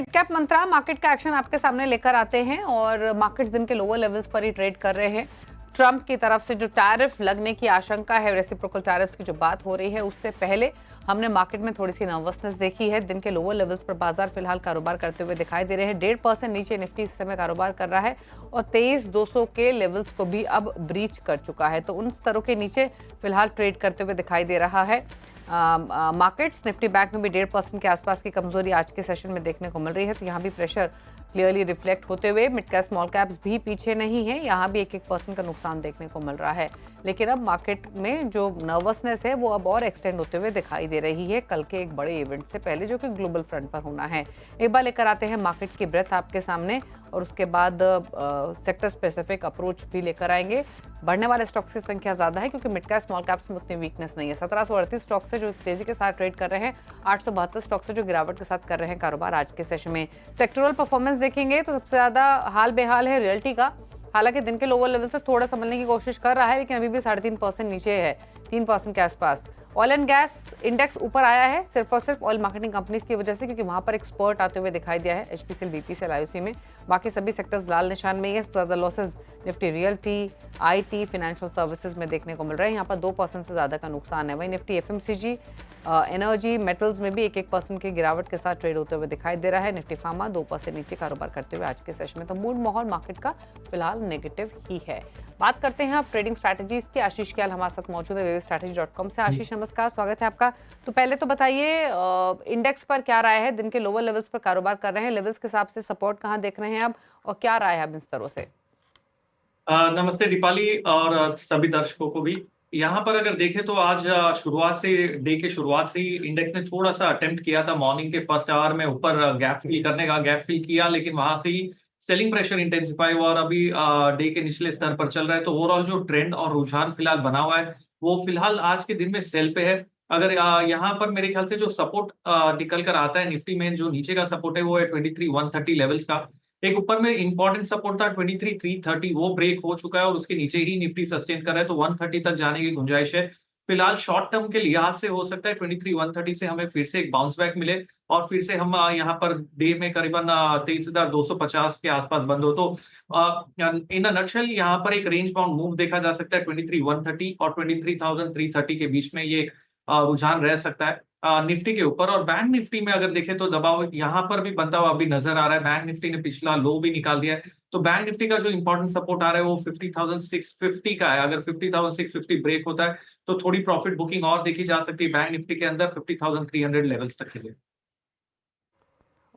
Mid cap मंत्रा market का action आपके सामने लेकर आते हैं और मार्केट्स दिन के लोअर लेवल्स पर ही ट्रेड कर रहे हैं। ट्रंप की तरफ से जो टैरिफ लगने की आशंका है, रेसिप्रोकल टैरिफ्स की जो बात हो रही है, उससे पहले हमने मार्केट में थोड़ी सी नर्वसनेस देखी है। दिन के लोअर लेवल्स पर बाजार फिलहाल कारोबार करते हुए दिखाई दे रहे हैं। 1.5% नीचे निफ्टी इस समय कारोबार कर रहा है और 23,200 के लेवल्स को भी अब ब्रीच कर चुका है। तो उन स्तरों के नीचे फिलहाल ट्रेड करते हुए दिखाई दे रहा है मार्केट्स। निफ्टी बैंक में भी 1.5% के आसपास की कमजोरी आज के सेशन में देखने को मिल रही है। तो यहाँ भी प्रेशर क्लियरली रिफ्लेक्ट होते हुए मिड कैप स्मॉल कैप्स भी पीछे नहीं है, यहाँ भी 1% का नुकसान देखने को मिल रहा है। लेकिन अब मार्केट में जो नर्वसनेस है वो अब और एक्सटेंड होते हुए दिखाई दे रही है कल के एक बड़े इवेंट से पहले, जो कि ग्लोबल फ्रंट पर होना है। एक बार लेकर आते हैं मार्केट की ब्रेथ आपके सामने और उसके बाद सेक्टर स्पेसिफिक अप्रोच भी लेकर आएंगे। बढ़ने वाले स्टॉक्स की संख्या ज्यादा है क्योंकि मिड कैप स्मॉल कैप्स में उतनी वीकनेस नहीं है। 1738 स्टॉक्स से जो तेजी के साथ ट्रेड कर रहे हैं, 872 स्टॉक्स से जो गिरावट के साथ कर रहे हैं कारोबार आज के सेशन में। सेक्टरल परफॉर्मेंस देखेंगे तो सबसे ज्यादा हाल बेहाल है रियल्टी का। हालांकि दिन के लोअर लेवल से थोड़ा संभलने की कोशिश कर रहा है, लेकिन अभी भी 3.5% नीचे है, 3% के आसपास। ऑयल एंड गैस इंडेक्स ऊपर आया है सिर्फ और सिर्फ ऑयल मार्केटिंग कंपनीज की वजह से, क्योंकि वहां पर एक स्पर्ट आते हुए दिखाई दिया है एचपीसीएल, बीपीसीएल, आईओसी में। बाकी सभी सेक्टर्स लाल निशान में ही है। ज्यादा losses Nifty realty, IT, financial services में देखने को मिल रहा है। यहाँ पर 2% से ज्यादा का नुकसान है। वहीं निफ्टी एफएमसीजी, एनर्जी, मेटल्स में भी 1% की गिरावट के साथ ट्रेड होते हुए दिखाई दे रहा है। निफ्टी फार्मा 2% नीचे कारोबार करते हुए आज के सेशन में। तो मूड माहौल मार्केट का फिलहाल नेगेटिव ही है। बात करते हैं अब ट्रेडिंग स्ट्रैटेजीज की। आशीष क्याल हमारे साथ मौजूद है wavstrategy.com से। आशीष नमस्कार, स्वागत है आपका। तो पहले तो बताइए इंडेक्स पर क्या राय है? दिन के लोअर लेवल्स पर कारोबार कर रहे हैं, लेवल्स के हिसाब से सपोर्ट कहां देख रहे हैं आप और क्या राय है अब इन स्तरों से? नमस्ते दीपाली और सभी दर्शकों को भी। यहाँ पर अगर देखें तो आज शुरुआत से, डे के शुरुआत से ही इंडेक्स ने थोड़ा सा अटेम्प्ट किया था मॉर्निंग के फर्स्ट आवर में ऊपर गैप फिल करने का। गैप फिल किया लेकिन वहां से ही सेलिंग प्रेशर इंटेंसिफाई हुआ और अभी डे के निचले स्तर पर चल रहा है। तो ओवरऑल जो ट्रेंड और रुझान फिलहाल बना हुआ है वो फिलहाल आज के दिन में सेल पे है। अगर यहाँ पर मेरे ख्याल से जो सपोर्ट निकल कर आता है निफ्टी में, जो नीचे का सपोर्ट है वो है 23,130 लेवल्स का। एक ऊपर में इंपॉर्टेंट सपोर्ट था 23,330, वो ब्रेक हो चुका है और उसके नीचे ही निफ्टी सस्टेन कर रहा है। तो 130 तक जाने की गुंजाइश है। फिलहाल शॉर्ट टर्म के लिहाज से हो सकता है 23,130 से हमें फिर से एक बाउंस बैक मिले और फिर से हम यहाँ पर डे में करीबन 23,250 के आसपास बंद हो। तो इन नटशेल यहाँ पर एक रेंज बाउंड मूव देखा जा सकता है 23,130 और 23,330 के बीच में। ये एक रुझान रह सकता है निफ्टी के ऊपर। और बैंक निफ्टी में अगर देखें तो दबाव यहाँ पर भी बनता हुआ अभी नजर आ रहा है। बैंक निफ्टी ने पिछला लो भी निकाल दिया है। तो बैंक निफ्टी का जो इंपॉर्टेंट सपोर्ट आ रहा है वो 50,650 का है। अगर 50,650 ब्रेक होता है तो थोड़ी प्रॉफिट बुकिंग और देखी जा सकती है बैंक निफ्टी के अंदर 50,300 लेवल्स तक के लिए।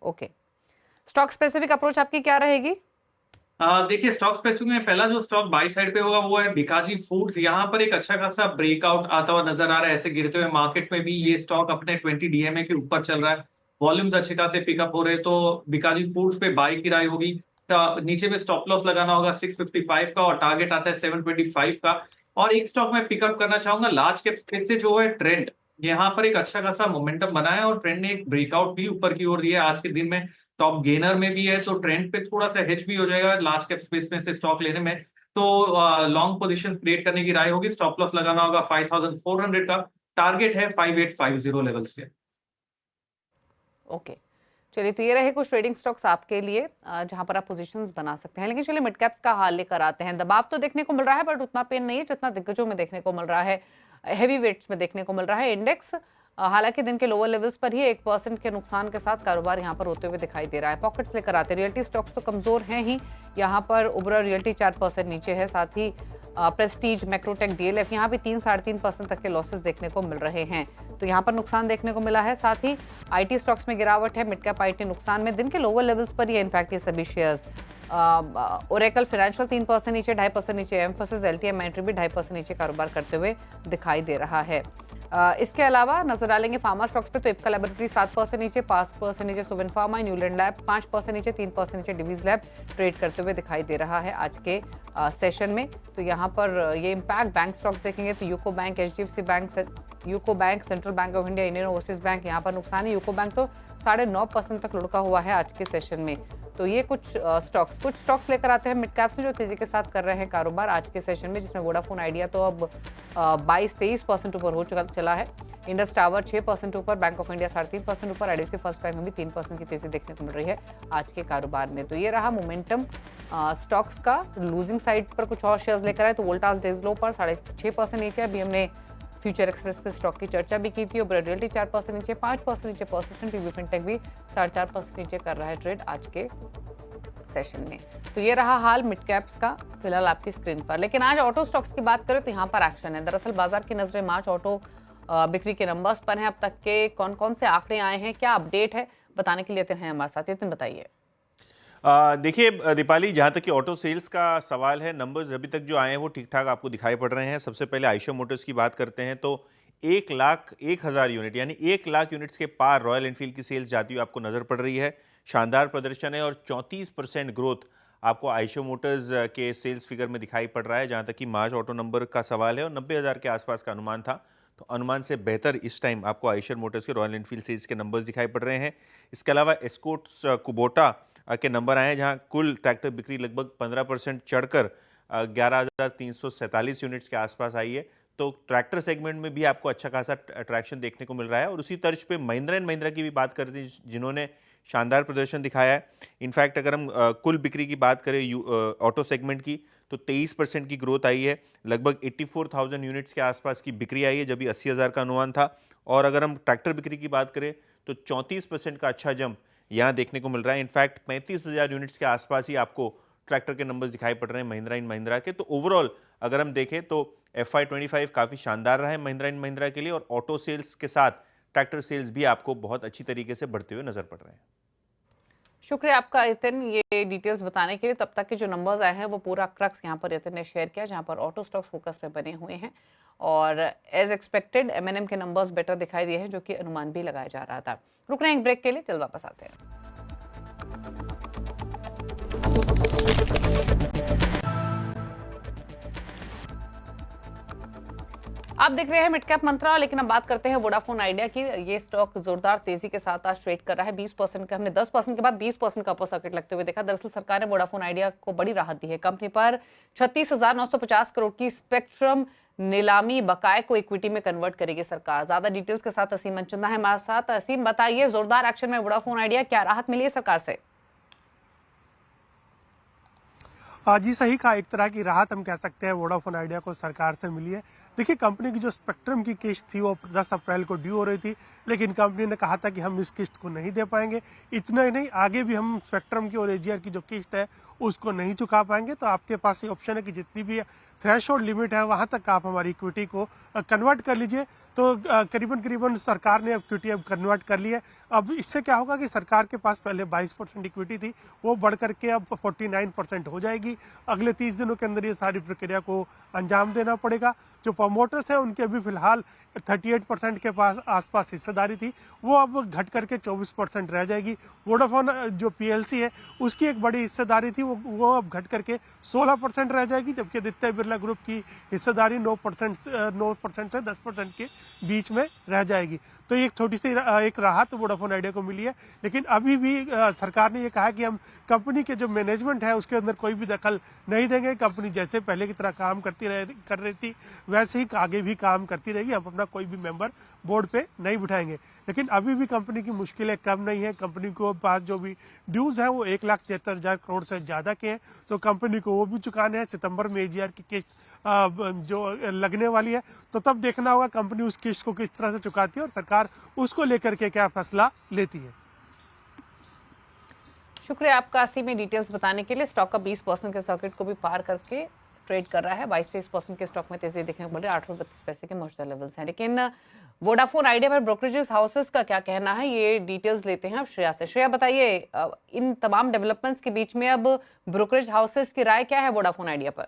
ओके, स्टॉक स्पेसिफिक अप्रोच आपकी क्या रहेगी? देखिए, स्टॉक स्पेसिफिक में पहला जो स्टॉक बाई साइड पे होगा वो है बीकाजी फूड्स। यहाँ पर एक अच्छा खासा ब्रेकआउट आता हुआ नजर आ रहा है। ऐसे गिरते हुए मार्केट में भी ये स्टॉक अपने 20 डीएमए के ऊपर चल रहा है। वॉल्यूम्स अच्छे खासे पिकअप हो रहे हैं। तो बीकाजी फूड्स पे बाई की राय होगी। नीचे में स्टॉप लॉस लगाना होगा 655 का और टारगेट आता है 725 का। और एक स्टॉक में पिकअप करना चाहूंगा लार्ज कैप स्पेस से, जो है ट्रेंड। यहाँ पर एक अच्छा खासा मोमेंटम बना है और ट्रेंड ने एक ब्रेकआउट भी ऊपर की ओर दिया है आज के दिन में। टॉप गेनर में भी है तो ट्रेंड पे थोड़ा सा हेज भी हो जाएगा लार्ज कैप स्पेस में से स्टॉक लेने में। तो लॉन्ग पोजीशन क्रिएट करने की राय होगी। स्टॉप लॉस लगाना होगा 5,400 का। टारगेट है 5,850 लेवल्स के। ओके, चलिए, तो ये रहे कुछ ट्रेडिंग स्टॉक्स आपके लिए जहां पर आप पोजीशंस बना सकते हैं। लेकिन चलिए मिड कैप्स का हाल लेकर आते हैं। दबाव तो देखने को मिल रहा है बट उतना पेन नहीं है जितना दिग्गजों में देखने को मिल रहा है, हैवी वेट्स में देखने को मिल रहा है। इंडेक्स हालांकि दिन के लोअर लेवल्स पर ही 1% के नुकसान के साथ कारोबार यहां पर होते हुए दिखाई दे रहा है। पॉकेट्स लेकर आते हैं। रियल्टी स्टॉक्स तो कमजोर हैं ही। यहां पर उबरा रियल्टी 4% नीचे है, साथ ही प्रेस्टीज, मैक्रोटेक, डीएलएफ यहाँ भी 3-3.5% तक के लॉसेस देखने को मिल रहे हैं। तो यहाँ पर नुकसान देखने को मिला है। साथ ही आईटी स्टॉक्स में गिरावट है। मिड कैप आईटी नुकसान में दिन के लोअर लेवल्स पर ही इनफैक्ट ये सभी शेयर्स। ओरेकल फाइनेंशियल 3% नीचे, 2.5% नीचे। एम्फोसिस, एलटीएम, एंट्री भी 2.5% नीचे कारोबार करते हुए दिखाई दे रहा है। इसके अलावा नजर डालेंगे फार्मा स्टॉक्स पे तो इप्का लैबोरेटरी 7% नीचे, 5% नीचे सुवेन फार्मा, न्यूलैंड लैब 5% नीचे, 3% नीचे डिवीज लैब ट्रेड करते हुए दिखाई दे रहा है आज के सेशन में। तो यहाँ पर ये इम्पैक्ट बैंक स्टॉक्स देखेंगे तो UCO bank, HDFC bank, central bank of India, Indian overseas bank, यहाँ पर नुकसान है। यूको बैंक तो 9.5% तक लुढ़का हुआ है आज के सेशन में। तो ये कुछ स्टॉक्स लेकर आते हैं मिड कैप्स में जो तेजी के साथ कर रहे हैं कारोबार आज के सेशन में, जिसमें वोडाफोन आइडिया तो अब 22-23% ऊपर चला है। इंडस टावर 6% ऊपर, बैंक ऑफ इंडिया 3.5% ऊपर, आईडीएफसी फर्स्ट बैंक में भी 3% की तेजी देखने को मिल रही है आज के कारोबार में। तो ये रहा मोमेंटम स्टॉक्स का। लूजिंग साइड पर कुछ और शेयर्स लेकर आए तो वोल्टास डेज लो पर 6.5% नीचे। अभी हमने फ्यूचर एक्सप्रेस के स्टॉक की चर्चा भी की थी। और रियल्टी 4% नीचे, 5% नीचे परसिस्टेंट, टीवी फिनटेक भी 4.5% नीचे कर रहा है ट्रेड आज के सेशन में। तो ये रहा हाल मिड कैप्स का फिलहाल आपकी स्क्रीन पर। लेकिन आज ऑटो स्टॉक्स की बात करें तो यहाँ पर एक्शन है। दरअसल बाजार की नजरें मार्च ऑटो बिक्री के नंबर्स पर हैं। अब तक के कौन कौन से आंकड़े आए हैं, क्या अपडेट है, बताने के लिए यतिन है हमारे साथ। यतिन बताइए। देखिए दीपाली, जहाँ तक कि ऑटो सेल्स का सवाल है, नंबर्स अभी तक जो आए हैं वो ठीक ठाक आपको दिखाई पड़ रहे हैं। सबसे पहले आइशर मोटर्स की बात करते हैं तो 1,01,000 यूनिट यानी 1 लाख यूनिट्स के पार रॉयल एनफील्ड की सेल्स जाती हुई आपको नजर पड़ रही है। शानदार प्रदर्शन है और 34% ग्रोथ आपको आइशर मोटर्स के सेल्स फिगर में दिखाई पड़ रहा है। जहाँ तक कि मार्च ऑटो नंबर का सवाल है और 90,000 के आसपास का अनुमान था, तो अनुमान से बेहतर इस टाइम आपको आइशर मोटर्स के रॉयल एनफील्ड सेल्स के नंबर्स दिखाई पड़ रहे हैं। इसके अलावा एस्कॉर्ट्स कुबोटा के नंबर आए हैं, जहां कुल ट्रैक्टर बिक्री लगभग 15% चढ़कर 11,347 यूनिट्स के आसपास आई है। तो ट्रैक्टर सेगमेंट में भी आपको अच्छा खासा ट्रैक्शन देखने को मिल रहा है। और उसी तर्ज पे महिंद्रा एंड महिंद्रा की भी बात करते हैं, जिन्होंने शानदार प्रदर्शन दिखाया है। इनफैक्ट अगर हम कुल बिक्री की बात करें ऑटो सेगमेंट की, तो 23% की ग्रोथ आई है। लगभग 84,000 यूनिट्स के आसपास की बिक्री आई है, जब भी 80,000 का अनुमान था। और अगर हम ट्रैक्टर बिक्री की बात करें तो 34% का अच्छा जंप यहाँ देखने को मिल रहा है। इनफैक्ट 35,000 यूनिट्स के आसपास ही आपको ट्रैक्टर के नंबर्स दिखाई पड़ रहे हैं महिंद्रा एंड महिंद्रा के। तो ओवरऑल अगर हम देखें तो FY25 काफ़ी शानदार रहा है महिंद्रा एंड महिंद्रा के लिए, और ऑटो सेल्स के साथ ट्रैक्टर सेल्स भी आपको बहुत अच्छी तरीके से बढ़ते हुए नजर पड़ रहे हैं। शुक्रिया आपका यतिन ये डिटेल्स बताने के लिए। तब तक के जो नंबर्स आए हैं वो पूरा क्रक्स यहाँ पर यतिन ने शेयर किया, जहाँ पर ऑटो स्टॉक्स फोकस पे बने हुए हैं। और एज एक्सपेक्टेड M&M के नंबर्स बेटर दिखाई दिए हैं, जो कि अनुमान भी लगाया जा रहा था। रुक रहे हैं एक ब्रेक के लिए, जल्द वापस आते हैं। आप देख रहे हैं मिड कैप मंत्रा, लेकिन अब बात करते हैं वोडाफोन आइडिया की। ये स्टॉक जोरदार तेजी के साथ आज ट्रेड कर रहा है। 20% का, हमने 10% के बाद 20% का अपर सर्किट लगते हुए देखा। दरअसल सरकार ने वोडाफोन आइडिया को बड़ी राहत दी है। कंपनी पर 36,950 करोड़ की स्पेक्ट्रम नीलामी बकाये को इक्विटी में कन्वर्ट करेगी सरकार। ज्यादा डिटेल्स के साथ असीम मनचंदा है हमारे साथ। असीम बताइए, जोरदार एक्शन में वोडाफोन आइडिया, क्या राहत मिली है सरकार से? जी सही कहा, एक तरह की राहत हम कह सकते हैं वोडाफोन आइडिया को सरकार से मिली है। देखिए, कंपनी की जो स्पेक्ट्रम की किस्त थी वो 10 अप्रैल को ड्यू हो रही थी, लेकिन कंपनी ने कहा था कि हम इस किस्त को नहीं दे पाएंगे। इतना ही नहीं, आगे भी हम स्पेक्ट्रम की और एजीआर की जो किस्त है उसको नहीं चुका पाएंगे। तो आपके पास ये ऑप्शन है कि जितनी भी थ्रेशोल्ड लिमिट है वहां तक आप हमारी इक्विटी को कन्वर्ट कर लीजिए। तो करीबन सरकार ने इक्विटी अब कन्वर्ट कर ली है। अब इससे क्या होगा कि सरकार के पास पहले 22% इक्विटी थी, वो बढ़ करके अब 49% हो जाएगी। अगले 30 दिनों के अंदर ये सारी प्रक्रिया को अंजाम देना पड़ेगा। जो प्रमोटर्स हैं उनके अभी फिलहाल 38% के पास आसपास हिस्सेदारी थी, वो अब घट करके 24% रह जाएगी। वोडाफोन जो PLC है उसकी एक बड़ी हिस्सेदारी थी, वो अब घट करके 16% रह जाएगी, जबकि आदित्य बिरला ग्रुप की हिस्सेदारी 9% से 10% के बीच में रह जाएगी। तो एक छोटी सी एक राहत वोडाफोन आइडिया को मिली है। लेकिन अभी भी सरकार ने ये कहा कि हम कंपनी के जो मैनेजमेंट है उसके अंदर कोई भी दखल नहीं देंगे। कंपनी जैसे पहले की तरह काम कर रही थी वैसे ही आगे भी काम करती रहेगी। हम अपना कोई भी मेंबर बोर्ड पे नहीं बिठाएंगे। लेकिन अभी भी कंपनी की मुश्किलें कम नहीं है। कंपनी को पास जो भी ड्यूज है वो 1,73,000 करोड़ से ज्यादा के हैं, तो कंपनी को वो भी चुकाने हैं। सितंबर में एजीआर की किस्त जो लगने वाली है, तो तब देखना होगा कंपनी उस किस्त को किस तरह से चुकाती है और सरकार उसको लेकर के क्या फैसला लेती है। शुक्रिया आपका असीम में डिटेल्स बताने के लिए। स्टॉक का 20% के सर्किट को भी पार करके ट्रेड कर रहा है। 22% के स्टॉक में तेजी देखने को मिल रही है। 8.32 पैसे के मौजूदा लेवल्स हैं। लेकिन वोडाफोन आइडिया पर ब्रोकरेजेस हाउसेस का क्या कहना है, ये डिटेल्स लेते हैं अब श्रेया से। श्रेया बताइए, इन तमाम डेवलपमेंट्स के बीच में अब ब्रोकरेज हाउसेस की राय क्या है वोडाफोन आइडिया पर?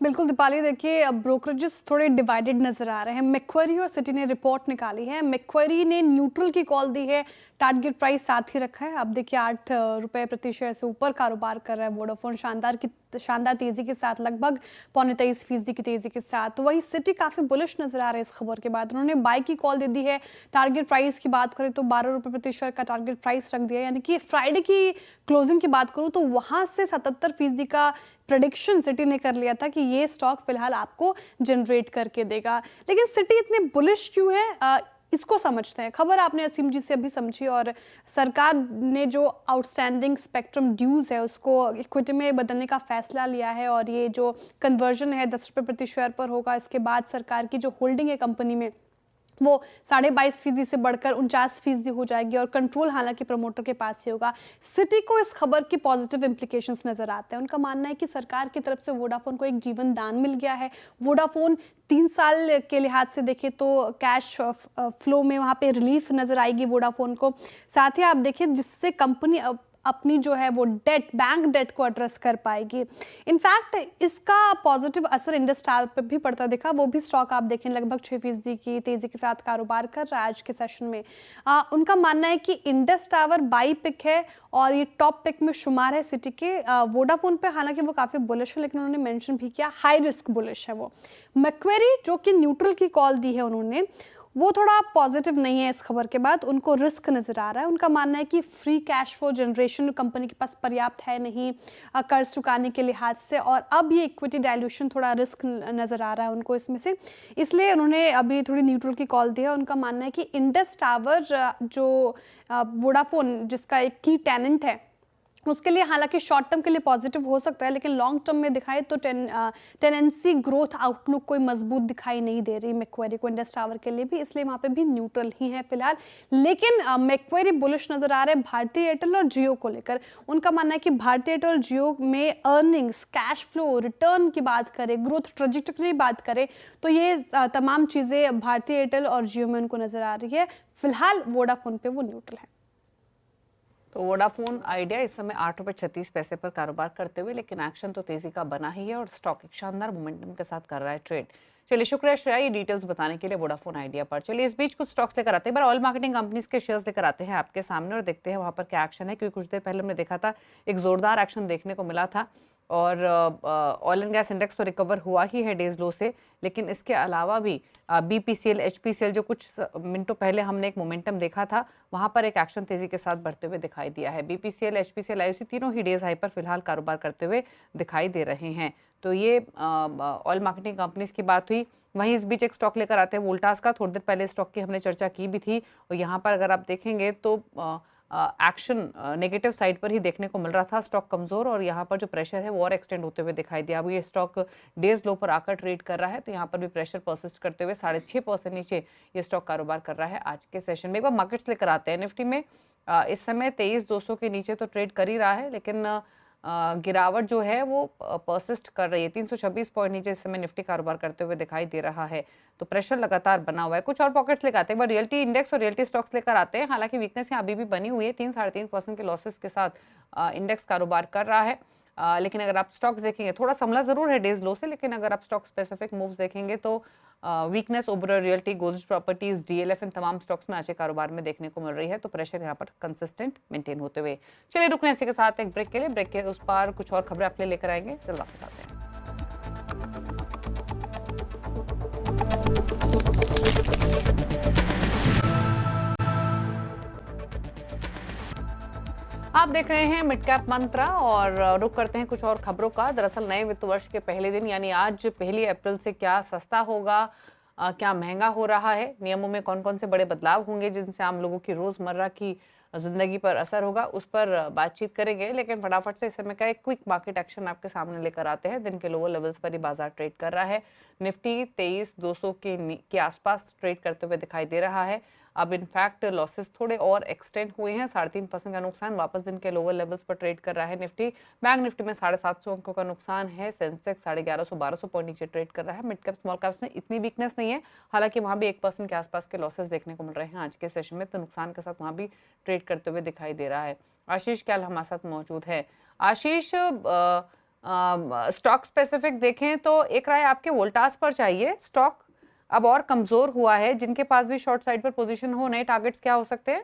बिल्कुल दीपाली, देखिए अब ब्रोकरेजेस थोड़े डिवाइडेड नजर आ रहे हैं। मैक्वेरी और सिटी ने रिपोर्ट निकाली है। मैक्वेरी ने न्यूट्रल की कॉल दी है, टारगेट प्राइस साथ ही रखा है। अब देखिए 8 रुपए प्रति शेयर से ऊपर कारोबार कर रहा है वोडाफोन। शानदार की शानदार तेजी के साथ, लगभग 23.25% की तेजी के साथ। तो वही सिटी काफी बुलिश नजर आ रहा है इस खबर के बाद। उन्होंने बाई की कॉल दे दी है। टारगेट प्राइस की बात करें तो 12 रुपए प्रति शेयर का टारगेट प्राइस रख दिया है, यानी कि फ्राइडे की क्लोजिंग की बात करूं तो वहां से 77% का प्रेडिक्शन सिटी ने कर लिया था कि ये स्टॉक फिलहाल आपको जनरेट करके देगा। लेकिन सिटी इतने बुलिश क्यों है, इसको समझते हैं। खबर आपने असीम जी से अभी समझी, और सरकार ने जो आउटस्टैंडिंग स्पेक्ट्रम ड्यूज है उसको इक्विटी में बदलने का फैसला लिया है, और ये जो कन्वर्जन है 10 रुपये प्रति शेयर पर होगा। इसके बाद सरकार की जो होल्डिंग है कंपनी में वो 22.5% से बढ़कर 49% हो जाएगी, और कंट्रोल हालांकि प्रमोटर के पास ही होगा। सिटी को इस खबर की पॉजिटिव इंप्लीकेशंस नजर आते हैं। उनका मानना है कि सरकार की तरफ से वोडाफोन को एक जीवन दान मिल गया है। वोडाफोन 3 साल के लिहाज से देखें तो कैश फ्लो में वहाँ पे रिलीफ नजर आएगी वोडाफोन को। साथ ही आप देखें जिससे कंपनी अपनी जो है वो डेट, बैंक डेट को एड्रेस कर पाएगी। इनफैक्ट इसका पॉजिटिव असर इंडस टावर पर भी पड़ता दिखा। वो भी स्टॉक आप देखें लगभग 6% की तेजी के साथ कारोबार कर रहा है आज के सेशन में। उनका मानना है कि इंडस टावर बाई पिक है और ये टॉप पिक में शुमार है सिटी के। वोडाफोन पे हालांकि वो काफी बुलिश है, लेकिन उन्होंने मेंशन भी किया हाई रिस्क बुलिश है वो। मैक्वेरी जो कि न्यूट्रल की कॉल दी है उन्होंने, वो थोड़ा पॉजिटिव नहीं है इस खबर के बाद। उनको रिस्क नजर आ रहा है। उनका मानना है कि free cash flow generation company के पास पर्याप्त है नहीं कर्ज चुकाने के लिहाज से, और अब ये इक्विटी डायल्यूशन थोड़ा रिस्क नजर आ रहा है उनको इसमें से, इसलिए उन्होंने अभी थोड़ी न्यूट्रल की कॉल दी है। उनका मानना है कि इंडस टावर जो वोडाफोन जिसका एक की टेनेंट है उसके लिए हालांकि शॉर्ट टर्म के लिए पॉजिटिव हो सकता है, लेकिन लॉन्ग टर्म में दिखाए तो टेनेंसी ग्रोथ आउटलुक कोई मजबूत दिखाई नहीं दे रही मैक्वेरी को इंडस टावर के लिए भी, इसलिए वहां पे भी न्यूट्रल ही है फिलहाल। लेकिन मैक्वेरी बुलिश नजर आ रहे हैं भारतीय एयरटेल और जियो को लेकर। उनका मानना है कि भारतीय एयरटेल और जियो में अर्निंग्स, कैश फ्लो, रिटर्न की बात करें, ग्रोथ ट्रेजेक्टरी बात करें तो ये तमाम चीजें भारतीय एयरटेल और जियो में उनको नजर आ रही है। फिलहाल वोडाफोन पे वो न्यूट्रल है। तो वोडाफोन आइडिया इस समय 8.36 रुपए पर कारोबार करते हुए, लेकिन एक्शन तो तेजी का बना ही है और स्टॉक एक शानदार मोमेंटम के साथ कर रहा है ट्रेड। चलिए शुक्रिया श्रेया ये डिटेल्स बताने के लिए वोडाफोन आइडिया पर। चलिए इस बीच कुछ स्टॉक्स लेकर आते हैं, ऑयल मार्केटिंग कंपनीज के शेयर्स लेकर आते हैं आपके सामने और देखते हैं वहां पर क्या एक्शन है, क्योंकि कुछ देर पहले हमने देखा था एक जोरदार एक्शन देखने को मिला था, और ऑयल एंड गैस इंडेक्स तो रिकवर हुआ ही है डेज लो से, लेकिन इसके अलावा भी BPCL, HPCL जो कुछ मिनटों पहले हमने एक मोमेंटम देखा था वहां पर एक एक्शन तेजी के साथ बढ़ते हुए दिखाई दिया है। BPCL, HPCL, IOC तीनों ही डेज हाई पर फिलहाल कारोबार करते हुए दिखाई दे रहे हैं। तो ये ऑयल मार्केटिंग कंपनीज की बात हुई। वहीं इस बीच एक स्टॉक लेकर आते हैं वोल्टास का। थोड़ी देर पहले स्टॉक की हमने चर्चा की भी थी, और यहाँ पर अगर आप देखेंगे तो एक्शन नेगेटिव साइड पर ही देखने को मिल रहा था, स्टॉक कमजोर, और यहाँ पर जो प्रेशर है वो और एक्सटेंड होते हुए दिखाई दिया। अब ये स्टॉक डेज लो पर आकर ट्रेड कर रहा है, तो यहाँ पर भी प्रेशर परसिस्ट करते हुए 6.5% नीचे ये स्टॉक कारोबार कर रहा है आज के सेशन में। एक बार मार्केट्स लेकर आते हैं। निफ्टी में इस समय 23,200 के नीचे तो ट्रेड कर ही रहा है, लेकिन गिरावट जो है वो परसिस्ट कर रही है। 326 पॉइंट नीचे इस समय निफ्टी कारोबार करते हुए दिखाई दे रहा है, तो प्रेशर लगातार बना हुआ है। कुछ और पॉकेट्स लेकर आते हैं, एक बार रियल्टी इंडेक्स और रियल्टी स्टॉक्स लेकर आते हैं। हालांकि वीकनेस यहाँ अभी भी बनी हुई है, 3-3.5% के लॉसेस के साथ इंडेक्स कारोबार कर रहा है। लेकिन अगर आप स्टॉक्स देखेंगे थोड़ा संभला जरूर है डेज लो से, लेकिन अगर आप स्टॉक स्पेसिफिक मूव्स देखेंगे तो weakness Oberoi realty, Godrej properties, DLF इन तमाम स्टॉक्स में आज के कारोबार में देखने को मिल रही है, तो प्रेशर यहाँ पर कंसिस्टेंट मेंटेन होते हुए। चलिए रुकने इसी के साथ एक ब्रेक के लिए, ब्रेक के उस पार कुछ और खबरें आपके लिए लेकर आएंगे, चलो वापस आते हैं। आप देख रहे हैं मिड कैप मंत्रा और रुक करते हैं कुछ और खबरों का। दरअसल नए वित्त वर्ष के पहले दिन यानी आज 1 अप्रैल से क्या सस्ता होगा, क्या महंगा हो रहा है, नियमों में कौन कौन से बड़े बदलाव होंगे जिनसे आम लोगों की रोजमर्रा की जिंदगी पर असर होगा, उस पर बातचीत करेंगे। लेकिन फटाफट से इस समय का एक क्विक मार्केट एक्शन आपके सामने लेकर आते हैं। दिन के लोअर लेवल्स पर ही बाजार ट्रेड कर रहा है। निफ्टी 23,200 के आसपास ट्रेड करते हुए दिखाई दे रहा है। अब इनफैक्ट लॉसेस थोड़े और एक्सटेंड हुए हैं, 3.5% का नुकसान वापस दिन के लोअर लेवल्स पर ट्रेड कर रहा है निफ्टी। बैंक निफ्टी में 750 अंकों का नुकसान है। सेंसेक्स 1150-1200 पॉइंट नीचे ट्रेड कर रहा है। मिड कैप स्मॉल कैप्स में इतनी वीकनेस नहीं है, हालांकि वहां भी 1% के आसपास के लॉसेस देखने को मिल रहे हैं आज के सेशन में, तो नुकसान के साथ वहां भी ट्रेड करते हुए दिखाई दे रहा है। आशीष कैल हमारे साथ मौजूद है। आशीष, स्टॉक स्पेसिफिक देखें तो एक राय आपके वोल्टास पर चाहिए। स्टॉक अब और कमजोर हुआ है, जिनके पास भी शॉर्ट साइड पर पोजीशन हो, नए टारगेट्स क्या हो सकते हैं?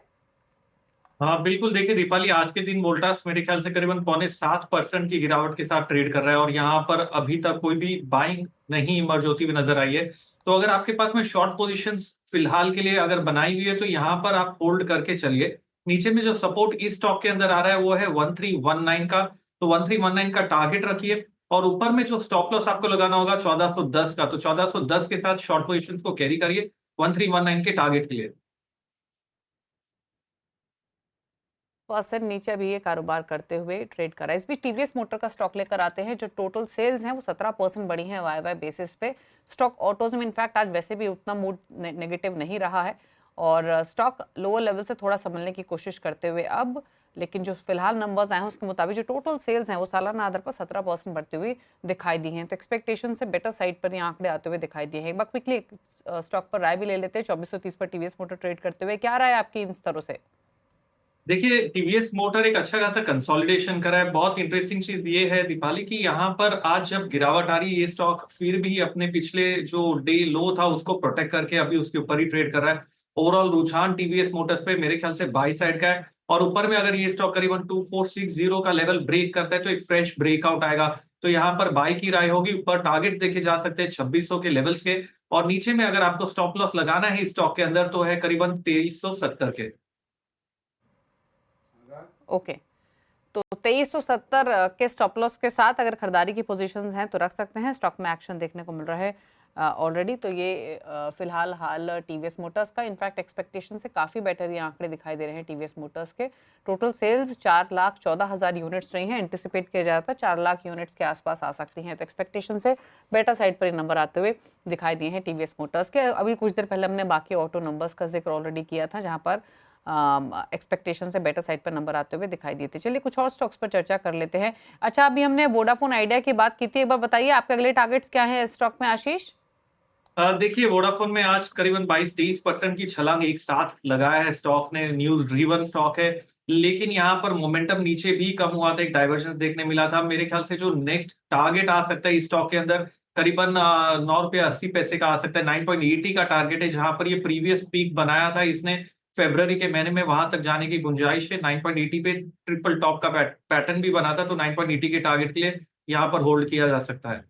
हाँ बिल्कुल, देखिए दीपाली, आज के दिन वोल्टास मेरे ख्याल से करीबन 6.25% की गिरावट के साथ ट्रेड कर रहा है और यहाँ पर अभी तक कोई भी बाइंग नहीं इमर्ज होती हुई नजर आई है। तो अगर आपके पास में शॉर्ट पोजीशंस फिलहाल के लिए अगर बनाई हुई है तो यहाँ पर आप होल्ड करके चलिए। नीचे में जो सपोर्ट इस स्टॉक के अंदर आ रहा है वो है 1319 का, तो 1319 का टारगेट रखिए और ऊपर में जो स्टॉप लॉस आपको लगाना होगा 1410 का, तो 1410 के साथ शॉर्ट पोजीशंस को कैरी करिए 1319 के टारगेट के लिए। परसेंट नीचे अभी ये कारोबार करते हुए ट्रेड कर रहा है। इस बीच टीवीएस मोटर का स्टॉक लेकर आते हैं। जो टोटल सेल्स हैं वो 17% बढ़ी है वाई बेसिस पे। स्टॉक ऑटोज में इनफैक्ट आज वैसे भी उतना मूड नेगेटिव नहीं रहा है और स्टॉक लोअर लेवल से थोड़ा संभलने की कोशिश करते हुए अब, लेकिन जो फिलहाल नंबर्स आए हैं उसके मुताबिक जो टोटल सेल्स हैं वो सालाना आधार पर 17% बढ़ते हुए दिखाई दी हैं। तो एक्सपेक्टेशन से बेटर साइड पर ये आंकड़े आते हुए दिखाई दिए हैं। एक बार क्विकली स्टॉक पर राय भी ले लेते हैं। 2430 पर टीवीएस मोटर ट्रेड करते हुए क्या राय है आपकी इन स्तरों से? देखिए, टीवीएस मोटर एक अच्छा खासा कंसोलिडेशन करा है। बहुत इंटरेस्टिंग चीज ये है दीपाली कि यहाँ पर आज जब गिरावट आ रही है, ये स्टॉक फिर भी अपने पिछले जो डे लो था उसको प्रोटेक्ट करके अभी उसके ऊपर ही ट्रेड कर रहा है। ओवरऑल रुझान टीवीएस मोटर्स पे मेरे ख्याल से बाई साइड का है और ऊपर में अगर ये स्टॉक करीबन 2460 का लेवल ब्रेक करता है तो एक फ्रेश ब्रेकआउट आएगा। तो यहाँ पर बाई की राय होगी। ऊपर टारगेट देखे जा सकते हैं 2600 के लेवल्स के और नीचे में अगर आपको स्टॉप लॉस लगाना है इस स्टॉक के अंदर तो है करीबन 2370 के। ओके, तो 2370 के स्टॉप लॉस के साथ अगर खरीदारी की पोजीशंस हैं तो रख सकते हैं। स्टॉक में एक्शन देखने को मिल रहा है ऑलरेडी। तो ये फिलहाल हाल टीवीएस मोटर्स का, इनफैक्ट एक्सपेक्टेशन से काफ़ी बेटर ये आंकड़े दिखाई दे रहे हैं टीवीएस मोटर्स के। टोटल सेल्स 4,14,000 यूनिट्स रही हैं। एंटिसिपेट किया जाता है 4 लाख यूनिट्स के आसपास आ सकती हैं। तो एक्सपेक्टेशन से बेटर साइड पर ये नंबर आते हुए दिखाई दिए हैं टीवीएस मोटर्स के। अभी कुछ देर पहले हमने बाकी ऑटो नंबर्स का जिक्र ऑलरेडी किया था जहाँ पर एक्सपेक्टेशन से बेटर साइड पर नंबर आते हुए दिखाई दिए थे। चलिए कुछ और स्टॉक्स पर चर्चा कर लेते हैं। अच्छा, अभी हमने वोडाफोन आइडिया की बात की थी, एक बार बताइए आपके अगले टारगेट्स क्या हैं इस स्टॉक में आशीष? देखिए, वोडाफोन में आज करीबन 22-23% की छलांग एक साथ लगाया है स्टॉक ने। न्यूज ड्रिवन स्टॉक है लेकिन यहाँ पर मोमेंटम नीचे भी कम हुआ था, एक डाइवर्जन देखने मिला था। मेरे ख्याल से जो नेक्स्ट टारगेट आ सकता है इस स्टॉक के अंदर करीबन 9 रुपये 80 पैसे का आ सकता है। 9.80 का टारगेट है जहां पर ये प्रीवियस पीक बनाया था इसने फेब्रवरी के महीने में, वहां तक जाने की गुंजाइश है। 9.80 पे ट्रिपल टॉप का पैटर्न भी बना था तो 9.80 के टारगेट के लिए यहाँ पर होल्ड किया जा सकता है।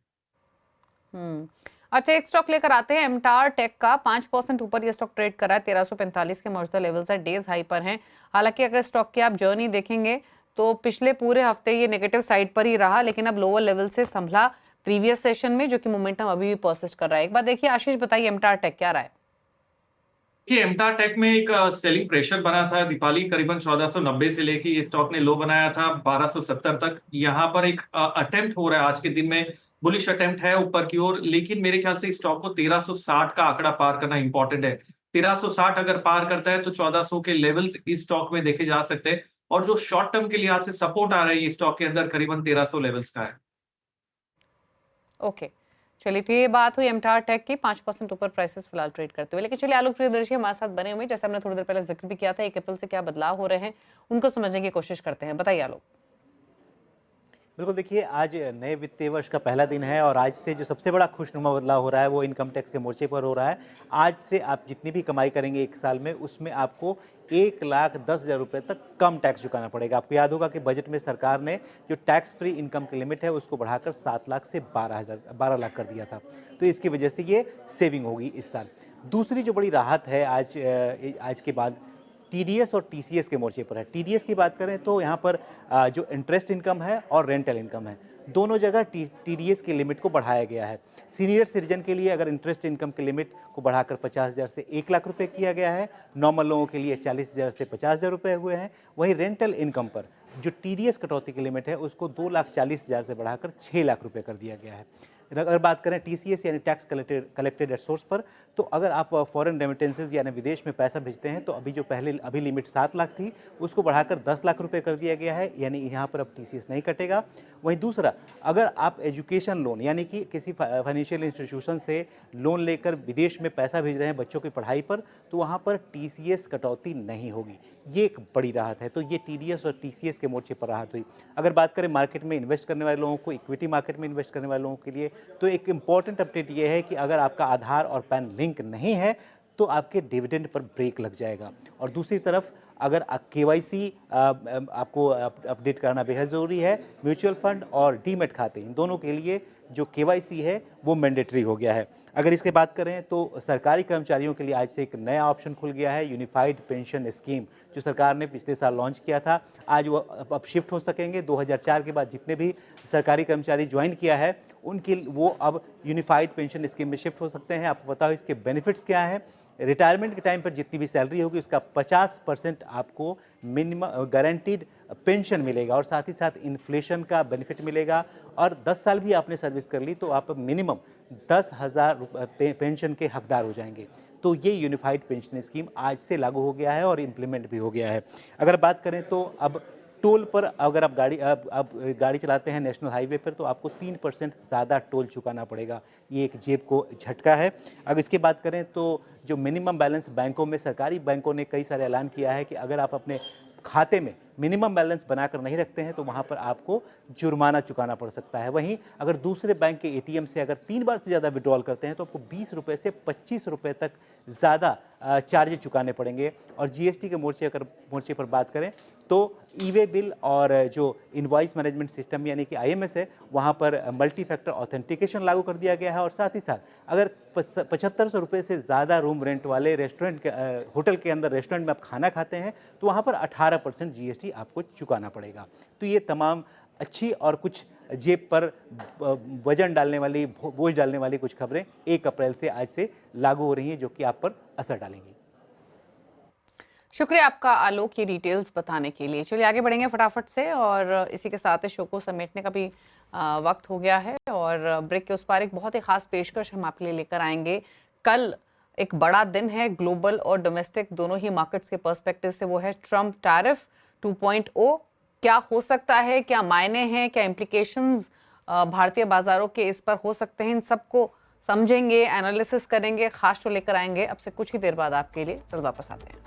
अच्छा, एक स्टॉक लेकर आते हैं एमटार टेक का। 5% ऊपर ये स्टॉक ट्रेड कर रहा है। 1345 के मौजूदा लेवल्स है, डेज हाई पर हैं। हालांकि अगर स्टॉक की आप जर्नी देखेंगे तो पिछले पूरे हफ्ते ये नेगेटिव साइड पर ही रहा लेकिन अब लोअर लेवल से संभला प्रीवियस सेशन में, जो कि मोमेंटम अभी भी परसिस्ट कर रहा है। एक बार देखिए आशीष, बताइए एमटार टेक क्या रहा है? कि एमटार टेक में एक सेलिंग प्रेशर बना था दीपाली, करीबन 1490 से लेके ये स्टॉक ने लो बनाया था 1270 तक। यहाँ पर एक अटेम्प्ट हो रहा है आज के दिन में, बुलिश अटेम्प्ट है ऊपर की ओर, लेकिन मेरे ख्याल से इस स्टॉक को 1360 का आंकड़ा पार करना इंपॉर्टेंट है। 1360 अगर पार करता है तो 1400 के लेवल्स इस स्टॉक में देखे जा सकते हैं और जो शॉर्ट टर्म के लिहाज से सपोर्ट आ रहा है इस स्टॉक के अंदर करीबन 1300 लेवल्स का है। ओके, चलिए तो ये बात हुई एमटार टेक की। 5% ऊपर प्राइसेस फिलहाल ट्रेड करते हुए। लेकिन चलिए आलोक प्रियदर्शी हमारे साथ बने हुए, जैसे हमने थोड़ी देर पहले जिक्र भी किया था, 1 अप्रैल से क्या बदलाव हो रहे हैं उनको समझने की कोशिश करते हैं। बताइए आलोक। बिल्कुल, देखिए आज नए वित्तीय वर्ष का पहला दिन है और आज से जो सबसे बड़ा खुशनुमा बदलाव हो रहा है वो इनकम टैक्स के मोर्चे पर हो रहा है। आज से आप जितनी भी कमाई करेंगे एक साल में उसमें आपको 1,10,000 रुपये तक कम टैक्स चुकाना पड़ेगा। आपको याद होगा कि बजट में सरकार ने जो टैक्स फ्री इनकम की लिमिट है उसको बढ़ाकर 7 लाख से 12 लाख कर दिया था, तो इसकी वजह से ये सेविंग होगी इस साल। दूसरी जो बड़ी राहत है आज के बाद टीडीएस और टीसीएस के मोर्चे पर है। टीडीएस की बात करें तो यहाँ पर जो इंटरेस्ट इनकम है और रेंटल इनकम है, दोनों जगह टीडीएस की लिमिट को बढ़ाया गया है। सीनियर सिटीजन के लिए अगर इंटरेस्ट इनकम की लिमिट को बढ़ाकर 50,000 से 1 लाख रुपए किया गया है, नॉर्मल लोगों के लिए 40,000 से 50,000 रुपये हुए हैं। वहीं रेंटल इनकम पर जो टीडीएस कटौती की लिमिट है उसको 2,40,000 से बढ़ाकर 6 लाख रुपये कर दिया गया है। अगर बात करें टीसीएस यानी टैक्स कलेक्टेड एट सोर्स पर, तो अगर आप फॉरेन रेमिटेंसेज यानी विदेश में पैसा भेजते हैं तो अभी लिमिट 7 लाख थी, उसको बढ़ाकर 10 लाख रुपए कर दिया गया है, यानी यहाँ पर अब टीसीएस नहीं कटेगा। वहीं दूसरा, अगर आप एजुकेशन लोन यानी कि किसी फाइनेंशियल इंस्टीट्यूशन से लोन लेकर विदेश में पैसा भेज रहे हैं बच्चों की पढ़ाई पर, तो वहाँ पर टीसीएस कटौती नहीं होगी। ये एक बड़ी राहत है। तो ये टीडीएस और टीसीएस के मोर्चे पर राहत हुई। अगर बात करें मार्केट में इन्वेस्ट करने वाले लोगों को, इक्विटी मार्केट में इन्वेस्ट करने वाले लोगों के लिए, तो एक इम्पॉर्टेंट अपडेट ये है कि अगर आपका आधार और पैन लिंक नहीं है तो आपके डिविडेंड पर ब्रेक लग जाएगा। और दूसरी तरफ अगर केवाईसी आपको अपडेट करना बेहद ज़रूरी है। म्यूचुअल फंड और डीमैट खाते, इन दोनों के लिए जो केवाईसी है वो मैंडेटरी हो गया है। अगर इसके बात करें तो सरकारी कर्मचारियों के लिए आज से एक नया ऑप्शन खुल गया है, यूनिफाइड पेंशन स्कीम, जो सरकार ने पिछले साल लॉन्च किया था। आज वो अब शिफ्ट हो सकेंगे। 2004 के बाद जितने भी सरकारी कर्मचारी ज्वाइन किया है उनके वो अब यूनिफाइड पेंशन स्कीम में शिफ्ट हो सकते हैं। आपको पता हो इसके बेनिफिट्स क्या हैं। रिटायरमेंट के टाइम पर जितनी भी सैलरी होगी उसका 50% आपको मिनिमम गारंटीड पेंशन मिलेगा और साथ ही साथ इन्फ्लेशन का बेनिफिट मिलेगा। और 10 साल भी आपने सर्विस कर ली तो आप मिनिमम 10,000 पेंशन के हकदार हो जाएंगे। तो ये यूनिफाइड पेंशन स्कीम आज से लागू हो गया है और इम्प्लीमेंट भी हो गया है। अगर बात करें तो अब टोल पर अगर आप गाड़ी चलाते हैं नेशनल हाईवे पर तो आपको 3% ज़्यादा टोल चुकाना पड़ेगा। ये एक जेब को झटका है। अगर इसकी बात करें तो जो मिनिमम बैलेंस बैंकों में, सरकारी बैंकों ने कई सारे ऐलान किया है कि अगर आप अपने खाते में मिनिमम बैलेंस बनाकर नहीं रखते हैं तो वहाँ पर आपको जुर्माना चुकाना पड़ सकता है। वहीं अगर दूसरे बैंक के एटीएम से अगर 3 बार से ज़्यादा विड्रॉल करते हैं तो आपको 20 रुपये से 25 रुपये तक ज़्यादा चार्जेज चुकाने पड़ेंगे। और जीएसटी के मोर्चे पर बात करें तो ई-वे बिल और जो इनवॉइस मैनेजमेंट सिस्टम यानी कि आईएमएस है, वहाँ पर मल्टी फैक्टर ऑथेंटिकेशन लागू कर दिया गया है। और साथ ही साथ अगर 7500 रुपये से ज़्यादा रूम रेंट वाले रेस्टोरेंट के होटल के अंदर रेस्टोरेंट में आप खाना खाते हैं तो वहाँ पर 18% जीएसटी आपको चुकाना पड़ेगा। तो ये तमाम अच्छी और कुछ जेब पर वजन डालने वाली, बोझ डालने वाली कुछ खबरें 1 अप्रैल से आज से लागू हो रही हैं जो कि आप पर असर डालेंगी। शुक्रिया आपका आलोक, ये डिटेल्स बताने के लिए। चलिए आगे बढ़ेंगे फटाफट से और इसी के साथ शो को समेटने का भी वक्त हो गया है और ब्रेक के उस पार एक बहुत ही खास पेशकश हम आपके लिए लेकर आएंगे। कल एक बड़ा दिन है ग्लोबल और डोमेस्टिक दोनों ही मार्केट्स के पर्सपेक्टिव से, वो है ट्रम्प टैरिफ 2.0। क्या हो सकता है, क्या मायने हैं, क्या इम्प्लीकेशंस भारतीय बाजारों के इस पर हो सकते हैं, इन सबको समझेंगे, एनालिसिस करेंगे, खास शो लेकर आएंगे अब से कुछ ही देर बाद आपके लिए। चलो वापस आते हैं।